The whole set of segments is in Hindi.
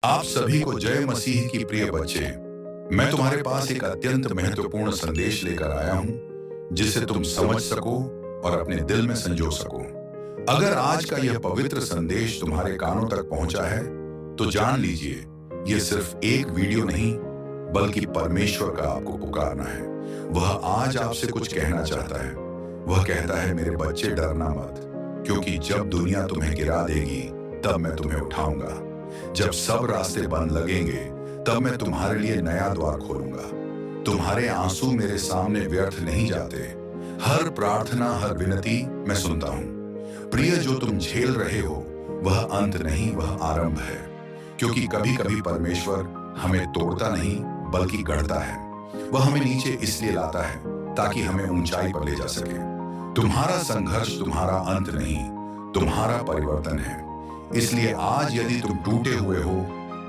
आप सभी को जय मसीह की प्रिय बच्चे। मैं तुम्हारे पास एक अत्यंत महत्वपूर्ण संदेश लेकर आया हूं जिसे तुम समझ सको और अपने दिल में संजो सको। अगर आज का यह पवित्र संदेश तुम्हारे कानों तक पहुंचा है तो जान लीजिए यह सिर्फ एक वीडियो नहीं बल्कि परमेश्वर का आपको पुकारना है। वह आज आपसे कुछ कहना चाहता है। वह कहता है, मेरे बच्चे डरना मत, क्योंकि जब दुनिया तुम्हें गिरा देगी तब मैं तुम्हें उठाऊंगा। जब सब रास्ते बंद लगेंगे तब मैं तुम्हारे लिए नया द्वार खोलूंगा। तुम्हारे आंसू मेरे सामने व्यर्थ नहीं जाते। हर प्रार्थना, हर विनती मैं सुनता हूँ। प्रिय, जो तुम झेल रहे हो वह अंत नहीं, वह आरंभ है। क्योंकि कभी कभी परमेश्वर हमें तोड़ता नहीं बल्कि गढ़ता है। वह हमें नीचे इसलिए लाता है ताकि हमें ऊंचाई पर ले जा सके। तुम्हारा संघर्ष तुम्हारा अंत नहीं, तुम्हारा परिवर्तन है। इसलिए आज यदि तुम टूटे हुए हो,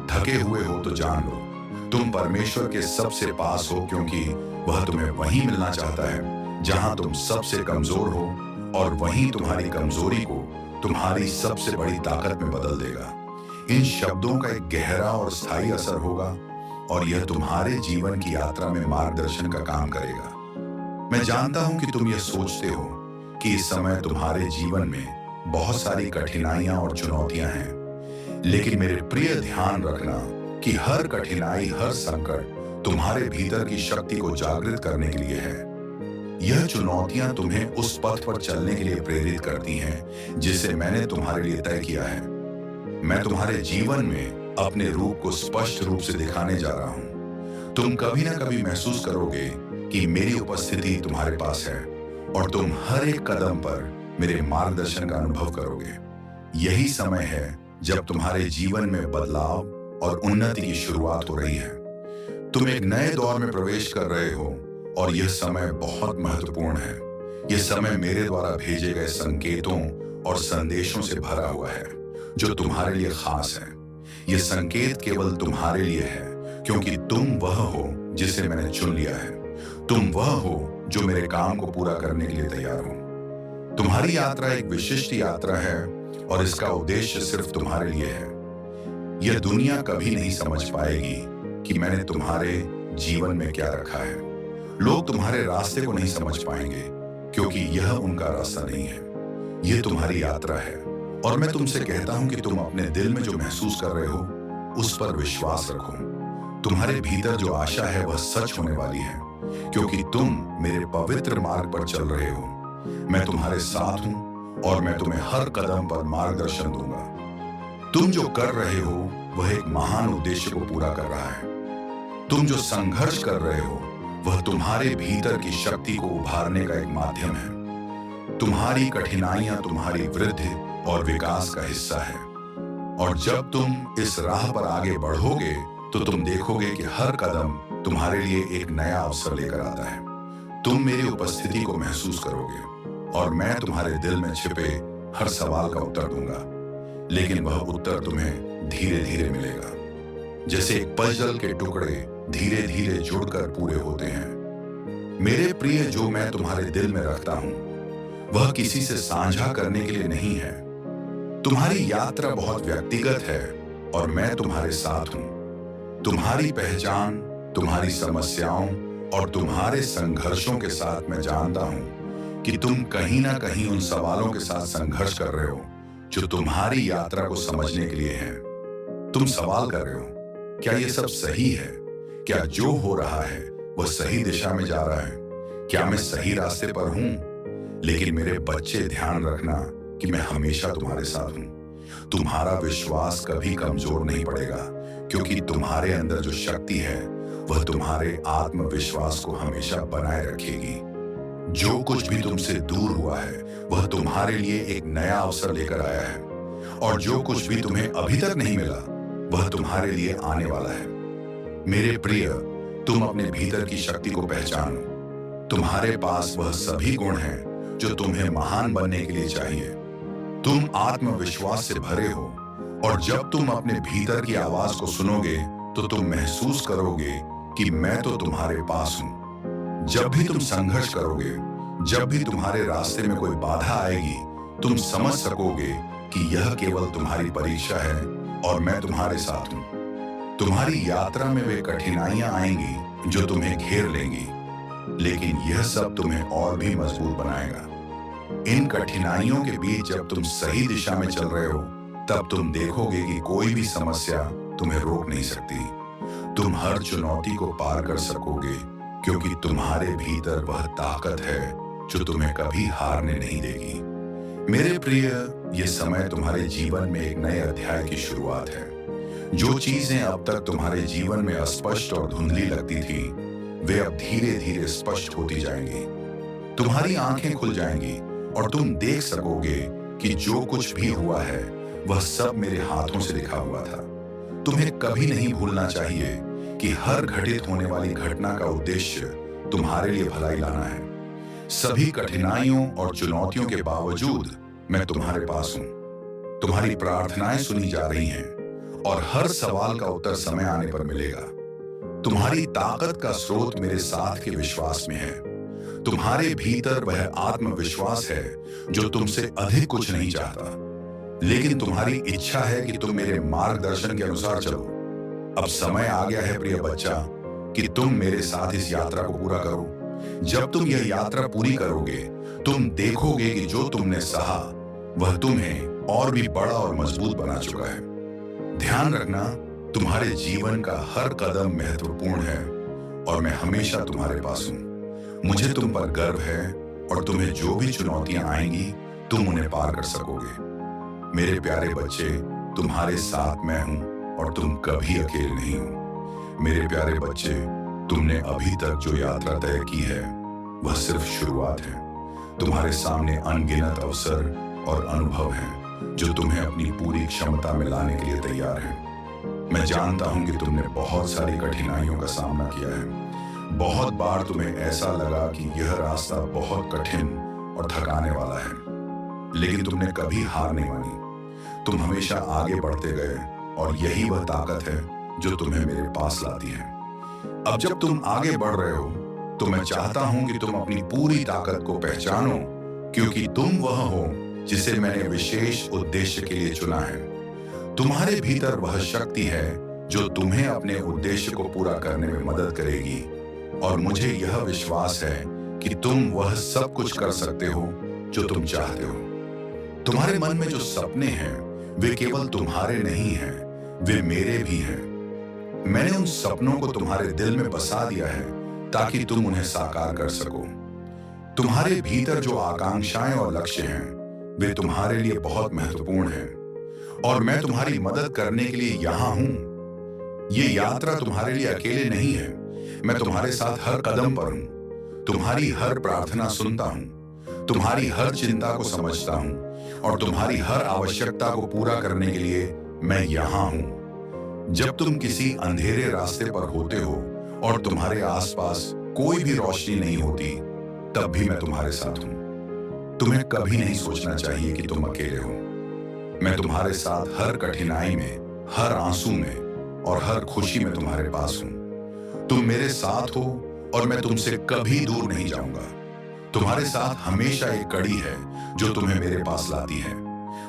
थके हुए हो, तो जान लो तुम परमेश्वर के सबसे पास हो, क्योंकि वह तुम्हें वहीं मिलना चाहता है जहां तुम सबसे कमजोर हो, और वहीं तुम्हारी कमजोरी को तुम्हारी सबसे बड़ी ताकत में बदल देगा। इन शब्दों का एक गहरा और स्थायी असर होगा और यह तुम्हारे जीवन की यात्रा में मार्गदर्शन का काम करेगा। मैं जानता हूं कि तुम यह सोचते हो कि इस समय तुम्हारे जीवन में बहुत सारी कठिनाइयां और चुनौतियां हैं, लेकिन मेरे प्रिय, ध्यान रखना कि हर कठिनाई, हर संकट तुम्हारे भीतर की शक्ति को जागृत करने के लिए है। यह चुनौतियां तुम्हें उस पथ पर चलने के लिए प्रेरित करती हैं जिसे मैंने तुम्हारे लिए तय किया है। मैं तुम्हारे जीवन में अपने रूप को स्पष्ट रूप से दिखाने जा रहा हूं। तुम कभी ना कभी महसूस करोगे कि मेरी उपस्थिति तुम्हारे पास है और तुम हर एक कदम पर मेरे मार्गदर्शन का अनुभव करोगे। यही समय है जब तुम्हारे जीवन में बदलाव और उन्नति की शुरुआत हो रही है। तुम एक नए दौर में प्रवेश कर रहे हो और यह समय बहुत महत्वपूर्ण है। यह समय मेरे द्वारा भेजे गए संकेतों और संदेशों से भरा हुआ है जो तुम्हारे लिए खास है। यह संकेत केवल तुम्हारे लिए है क्योंकि तुम वह हो जिसे मैंने चुन लिया है। तुम वह हो जो मेरे काम को पूरा करने के लिए तैयार हो। तुम्हारी यात्रा एक विशिष्ट यात्रा है और इसका उद्देश्य सिर्फ तुम्हारे लिए है। यह दुनिया कभी नहीं समझ पाएगी कि मैंने तुम्हारे जीवन में क्या रखा है। लोग तुम्हारे रास्ते को नहीं समझ पाएंगे क्योंकि यह उनका रास्ता नहीं है। यह तुम्हारी यात्रा है और मैं तुमसे कहता हूं कि तुम अपने दिल में जो महसूस कर रहे हो उस पर विश्वास रखो। तुम्हारे भीतर जो आशा है वह सच होने वाली है, क्योंकि तुम मेरे पवित्र मार्ग पर चल रहे हो। मैं तुम्हारे साथ हूं और मैं तुम्हें हर कदम पर मार्गदर्शन दूंगा। तुम जो कर रहे हो वह एक महान उद्देश्य को पूरा कर रहा है। तुम जो संघर्ष कर रहे हो वह तुम्हारे भीतर की शक्ति को उभारने का एक माध्यम है। तुम्हारी कठिनाइयां तुम्हारी वृद्धि और विकास का हिस्सा है। और जब तुम इस राह पर आगे बढ़ोगे तो तुम देखोगे कि हर कदम तुम्हारे लिए एक नया अवसर लेकर आता है। तुम मेरी उपस्थिति को महसूस करोगे और मैं तुम्हारे दिल में छिपे हर सवाल का उत्तर दूंगा, लेकिन वह उत्तर तुम्हें धीरे धीरे मिलेगा, जैसे एक पजल के टुकड़े धीरे धीरे जुड़कर पूरे होते हैं। मेरे प्रिय, जो मैं तुम्हारे दिल में रखता हूं वह किसी से साझा करने के लिए नहीं है। तुम्हारी यात्रा बहुत व्यक्तिगत है और मैं तुम्हारे साथ हूं। तुम्हारी पहचान, तुम्हारी समस्याओं और तुम्हारे संघर्षों के साथ मैं जानता हूं कि तुम कहीं ना कहीं उन सवालों के साथ संघर्ष कर रहे हो जो तुम्हारी यात्रा को समझने के लिए हैं। तुम सवाल कर रहे हो, क्या यह सब सही है? क्या जो हो रहा है वह सही दिशा में जा रहा है? क्या मैं सही रास्ते पर हूं? लेकिन मेरे बच्चे, ध्यान रखना कि मैं हमेशा तुम्हारे साथ हूं। तुम्हारा विश्वास कभी कमजोर नहीं पड़ेगा, क्योंकि तुम्हारे अंदर जो शक्ति है वह तुम्हारे आत्मविश्वास को हमेशा बनाए रखेगी। जो कुछ भी तुमसे दूर हुआ है वह तुम्हारे लिए एक नया अवसर लेकर आया है, और जो कुछ भी तुम्हें अभी तक नहीं मिला वह तुम्हारे लिए आने वाला है। मेरे प्रिय, तुम अपने भीतर की शक्ति को पहचानो। तुम्हारे पास वह सभी गुण हैं जो तुम्हें महान बनने के लिए चाहिए। तुम आत्मविश्वास से भरे हो, और जब तुम अपने भीतर की आवाज को सुनोगे तो तुम महसूस करोगे कि मैं तो तुम्हारे पास हूं। जब भी तुम संघर्ष करोगे, जब भी तुम्हारे रास्ते में कोई बाधा आएगी, तुम समझ सकोगे कि यह केवल तुम्हारी परीक्षा है और मैं तुम्हारे साथ हूं। तुम्हारी यात्रा में वे कठिनाइयां आएंगी जो तुम्हें घेर लेंगी, लेकिन यह सब तुम्हें और भी मजबूत बनाएगा। इन कठिनाइयों के बीच जब तुम सही दिशा में चल रहे हो, तब तुम देखोगे कि कोई भी समस्या तुम्हें रोक नहीं सकती। तुम हर चुनौती को पार कर सकोगे, क्योंकि तुम्हारे भीतर वह ताकत है जो तुम्हें कभी हारने नहीं देगी। मेरे प्रिय, यह समय तुम्हारे जीवन में एक नए अध्याय की शुरुआत है। जो चीजें अब तक तुम्हारे जीवन में अस्पष्ट और धुंधली लगती थी, वे अब धीरे धीरे स्पष्ट होती जाएंगी। तुम्हारी आंखें खुल जाएंगी और तुम देख सकोगे कि जो कुछ भी हुआ है वह सब मेरे हाथों से लिखा हुआ था। तुम्हें कभी नहीं भूलना चाहिए कि हर घटित होने वाली घटना का उद्देश्य तुम्हारे लिए भलाई लाना है। सभी कठिनाइयों और चुनौतियों के बावजूद मैं तुम्हारे पास हूं। तुम्हारी प्रार्थनाएं सुनी जा रही हैं और हर सवाल का उत्तर समय आने पर मिलेगा। तुम्हारी ताकत का स्रोत मेरे साथ के विश्वास में है। तुम्हारे भीतर वह आत्मविश्वास है जो तुमसे अधिक कुछ नहीं चाहता, लेकिन तुम्हारी इच्छा है कि तुम मेरे मार्गदर्शन के अनुसार चलो। अब समय आ गया है प्रिय बच्चा कि तुम मेरे साथ इस यात्रा को पूरा करो। जब तुम यह यात्रा पूरी करोगे, तुम देखोगे कि जो तुमने सहा वह तुम्हें और भी बड़ा और मजबूत बना चुका है। ध्यान रखना, तुम्हारे जीवन का हर कदम महत्वपूर्ण है और मैं हमेशा तुम्हारे पास हूं। मुझे तुम पर गर्व है और तुम्हें जो भी चुनौतियां आएंगी, तुम उन्हें पार कर सकोगे। मेरे प्यारे बच्चे, तुम्हारे साथ मैं हूं और तुम कभी अकेले नहीं हो। मेरे प्यारे बच्चे, तुमने अभी तक जो यात्रा तय की है वह सिर्फ शुरुआत है। तुम्हारे सामने अनगिनत अवसर और अनुभव हैं जो तुम्हें अपनी पूरी क्षमता में लाने के लिए तैयार हैं। मैं जानता हूं कि तुमने बहुत सारी कठिनाइयों का सामना किया है। बहुत बार तुम्हें ऐसा लगा कि यह रास्ता बहुत कठिन और थकाने वाला है, लेकिन तुमने कभी हार नहीं मानी। तुम हमेशा आगे बढ़ते गए और यही वह ताकत है जो तुम्हें मेरे पास लाती है। अब जब तुम आगे बढ़ रहे हो, तो मैं चाहता हूं कि तुम अपनी पूरी ताकत को पहचानो, क्योंकि तुम वह हो जिसे मैंने विशेष उद्देश्य के लिए चुना है। तुम्हारे भीतर वह शक्ति है जो तुम्हें अपने उद्देश्य को पूरा करने में मदद करेगी, और मुझे यह विश्वास है कि तुम वह सब कुछ कर सकते हो जो तुम चाहते हो। तुम्हारे मन में जो सपने हैं वे केवल तुम्हारे नहीं हैं, वे मेरे भी हैं। मैंने उन सपनों को तुम्हारे दिल में बसा दिया है ताकि तुम उन्हें साकार कर सको। तुम्हारे भीतर जो आकांक्षाएं और लक्ष्य हैं वे तुम्हारे लिए बहुत महत्वपूर्ण हैं, और मैं तुम्हारी मदद करने के लिए यहां हूं। ये यात्रा तुम्हारे लिए अकेले नहीं है। मैं तुम्हारे साथ हर कदम पर हूं। तुम्हारी हर प्रार्थना सुनता हूं, तुम्हारी हर चिंता को समझता हूं, और तुम्हारी हर आवश्यकता को पूरा करने के लिए मैं यहां हूं। जब तुम किसी अंधेरे रास्ते पर होते हो और तुम्हारे आसपास कोई भी रोशनी नहीं होती, तब भी मैं तुम्हारे साथ हूं। तुम्हें कभी नहीं सोचना चाहिए कि तुम अकेले हो। मैं तुम्हारे साथ हर कठिनाई में, हर आंसू में और हर खुशी में तुम्हारे पास हूं। तुम मेरे साथ हो और मैं तुमसे कभी दूर नहीं जाऊंगा। तुम्हारे साथ हमेशा एक कड़ी है जो तुम्हें मेरे पास लाती है।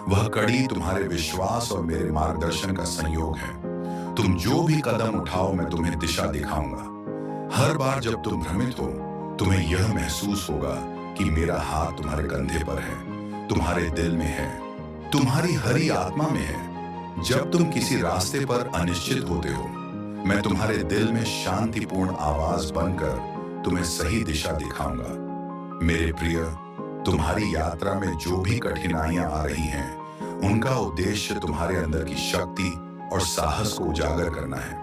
वह कड़ी तुम्हारे विश्वास और मेरे मार्गदर्शन का संयोग है। तुम जो भी कदम उठाओ, मैं तुम्हें दिशा दिखाऊंगा। हर बार जब तुम भ्रमित हो, तुम्हें यह महसूस होगा कि मेरा हाथ तुम्हारे कंधे पर है, तुम्हारे दिल में है, तुम्हारी हरी आत्मा में है। जब तुम किसी रास्ते पर अनिश्चित होते हो, मैं तुम्हारे दिल में शांतिपूर्ण आवाज बनकर तुम्हें सही दिशा दिखाऊंगा। मेरे प्रिय, तुम्हारी यात्रा में जो भी कठिनाइयां आ रही हैं, उनका उद्देश्य तुम्हारे अंदर की शक्ति और साहस को उजागर करना है।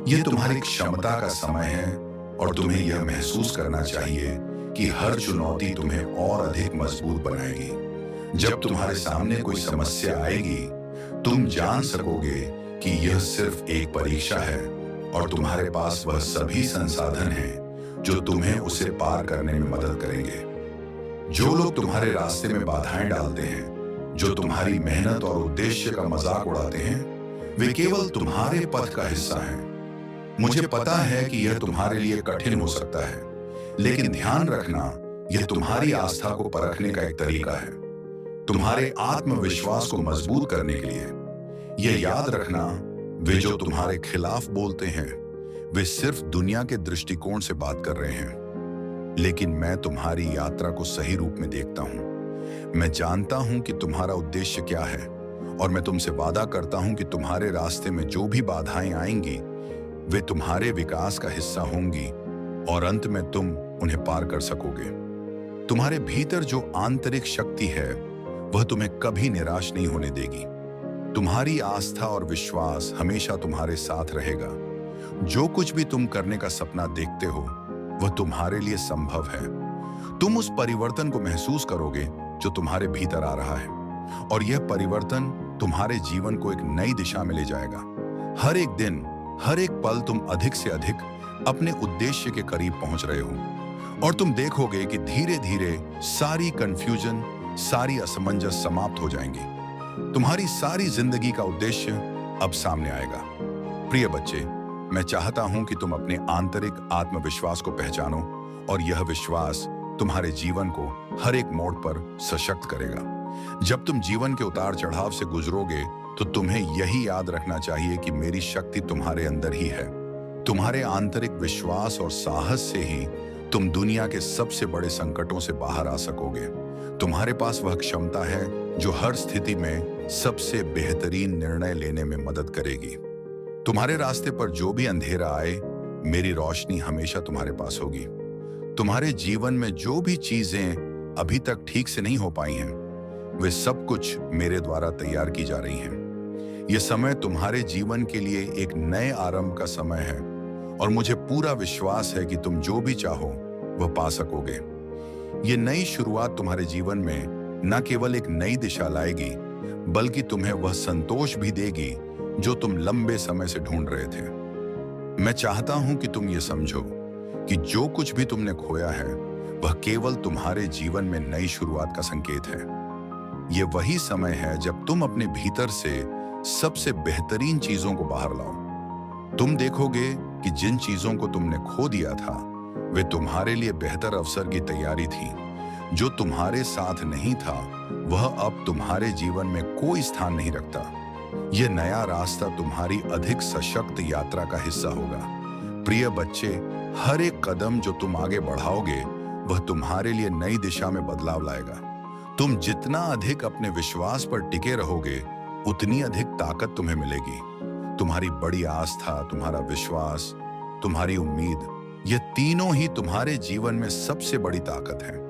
यह तुम्हारी क्षमता का समय है और तुम्हें यह महसूस करना चाहिए कि हर चुनौती तुम्हें और अधिक मजबूत बनाएगी। जब तुम्हारे सामने कोई समस्या आएगी, तुम जान सकोगे कि यह सिर्फ एक परीक्षा है और तुम्हारे पास वह सभी संसाधन हैं जो तुम्हें उसे पार करने में मदद करेंगे। जो लोग तुम्हारे रास्ते में बाधाएं डालते हैं, जो तुम्हारी मेहनत और उद्देश्य का मजाक उड़ाते हैं, वे केवल तुम्हारे पथ का हिस्सा हैं। मुझे पता है कि यह तुम्हारे लिए कठिन हो सकता है, लेकिन ध्यान रखना, यह तुम्हारी आस्था को परखने का एक तरीका है। तुम्हारे आत्मविश्वास को मजबूत करने के लिए। यह याद रखना, वे जो तुम्हारे खिलाफ बोलते हैं वे सिर्फ दुनिया के दृष्टिकोण से बात कर रहे हैं, लेकिन मैं तुम्हारी यात्रा को सही रूप में देखता हूं। मैं जानता हूं कि तुम्हारा उद्देश्य क्या है और मैं तुमसे वादा करता हूं कि तुम्हारे रास्ते में जो भी बाधाएं आएंगी वे तुम्हारे विकास का हिस्सा होंगी और अंत में तुम उन्हें पार कर सकोगे। तुम्हारे भीतर जो आंतरिक शक्ति है वह तुम्हें कभी निराश नहीं होने देगी। तुम्हारी आस्था और विश्वास हमेशा तुम्हारे साथ रहेगा। जो कुछ भी तुम करने का सपना देखते हो वह तुम्हारे लिए संभव है। तुम उस परिवर्तन को महसूस करोगे जो तुम्हारे भीतर आ रहा है और यह परिवर्तन तुम्हारे जीवन को एक नई दिशा में ले जाएगा। हर एक दिन, हर एक पल तुम अधिक से अधिक अपने उद्देश्य के करीब पहुंच रहे हो और तुम देखोगे कि धीरे धीरे सारी कंफ्यूजन, सारी असमंजस समाप्त हो जाएंगी। तुम्हारी सारी जिंदगी का उद्देश्य अब सामने आएगा। प्रिय बच्चे, मैं चाहता हूं कि तुम अपने आंतरिक आत्मविश्वास को पहचानो और यह विश्वास तुम्हारे जीवन को हर एक मोड़ पर सशक्त करेगा। जब तुम जीवन के उतार चढ़ाव से गुजरोगे तो तुम्हें यही याद रखना चाहिए कि मेरी शक्ति तुम्हारे अंदर ही है। तुम्हारे आंतरिक विश्वास और साहस से ही तुम दुनिया के सबसे बड़े संकटों से बाहर आ सकोगे। तुम्हारे पास वह क्षमता है जो हर स्थिति में सबसे बेहतरीन निर्णय लेने में मदद करेगी। तुम्हारे रास्ते पर जो भी अंधेरा आए, मेरी रोशनी हमेशा तुम्हारे पास होगी। तुम्हारे जीवन में जो भी चीजें अभी तक ठीक से नहीं हो पाई हैं, वे सब कुछ मेरे द्वारा तैयार की जा रही हैं। यह समय तुम्हारे जीवन के लिए एक नए आरंभ का समय है और मुझे पूरा विश्वास है कि तुम जो भी चाहो वह पा सकोगे। ये नई शुरुआत तुम्हारे जीवन में न केवल एक नई दिशा लाएगी, बल्कि तुम्हें वह संतोष भी देगी जो तुम लंबे समय से ढूंढ रहे थे। मैं चाहता हूं कि तुम ये समझो कि जो कुछ भी तुमने खोया है वह केवल तुम्हारे जीवन में नई शुरुआत का संकेत है। यह वही समय है जब तुम अपने भीतर से सबसे बेहतरीन चीजों को बाहर लाओ। तुम देखोगे कि जिन चीजों को तुमने खो दिया था वे तुम्हारे लिए बेहतर अवसर की तैयारी थी। जो तुम्हारे साथ नहीं था वह अब तुम्हारे जीवन में कोई स्थान नहीं रखता। यह नया रास्ता तुम्हारी अधिक सशक्त यात्रा का हिस्सा होगा। प्रिय बच्चे, हर एक कदम जो तुम आगे बढ़ाओगे वह तुम्हारे लिए नई दिशा में बदलाव लाएगा। तुम जितना अधिक अपने विश्वास पर टिके रहोगे उतनी अधिक ताकत तुम्हें मिलेगी। तुम्हारी बड़ी आस्था, तुम्हारा विश्वास, तुम्हारी उम्मीद, ये तीनों ही तुम्हारे जीवन में सबसे बड़ी ताकत है।